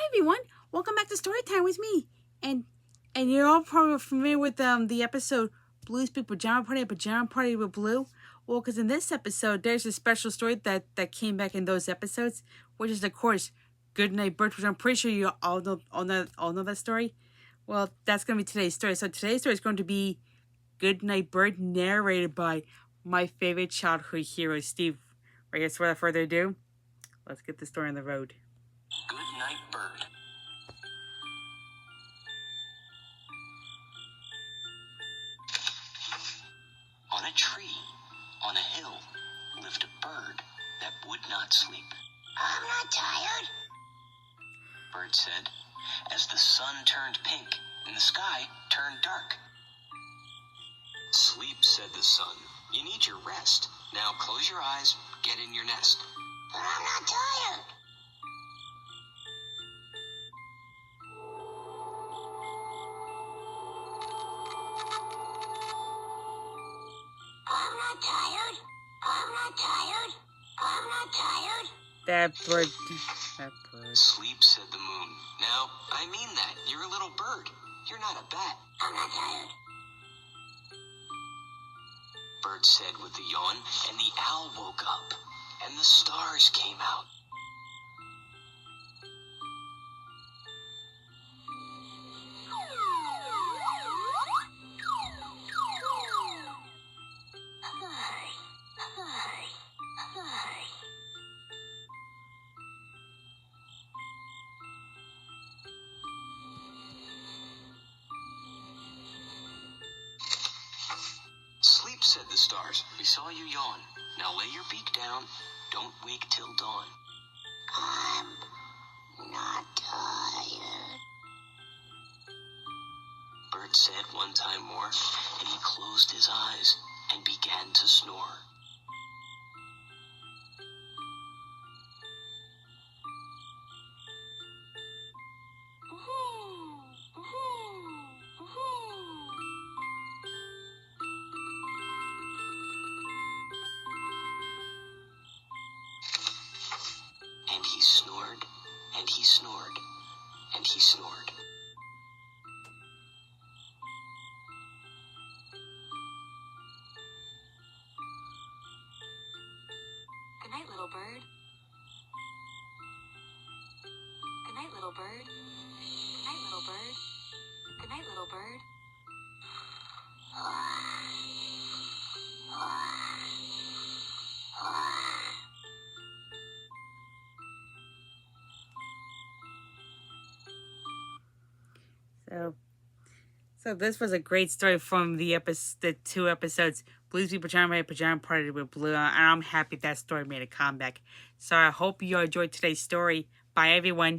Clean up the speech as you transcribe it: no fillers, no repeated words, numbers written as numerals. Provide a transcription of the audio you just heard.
everyone, welcome back to Storytime with me. And you're all probably familiar with the episode Blue's Big Pajama Party with Blue. Well, because in this episode, there's a special story that came back in those episodes, which is of course Goodnight Bird, which I'm pretty sure you all know that story. Well, that's gonna be today's story. So today's story is going to be Goodnight Bird, narrated by my favorite childhood hero, Steve. Right here, so without further ado, let's get the story on the road. Goodnight Bird. On a tree, on a hill, lived a bird that would not sleep. I'm not tired. Bird said, as the sun turned pink and the sky turned dark. Sleep, said the sun. You need your rest. Now close your eyes, get in your nest. But I'm not tired. I'm not tired. I'm not tired. I'm not tired. That bird. Sleep, said the moon. Now, I mean that. You're a little bird. You're not a bat. I'm not tired. Bird said with a yawn, and the owl woke up, and the stars came out. Sleep, said the stars. We saw you yawn. Now lay your beak down. Don't wake till dawn. I'm not tired. Bird said one time more, and he closed his eyes and began to snore. And he snored, and he snored, and he snored. Good night, little bird. Good night, little bird. Good night, little bird. Good night, little bird. So this was a great story from the two episodes, Blues Be Pajama Party with Blue, and I'm happy that story made a comeback. So I hope you enjoyed today's story. Bye, everyone.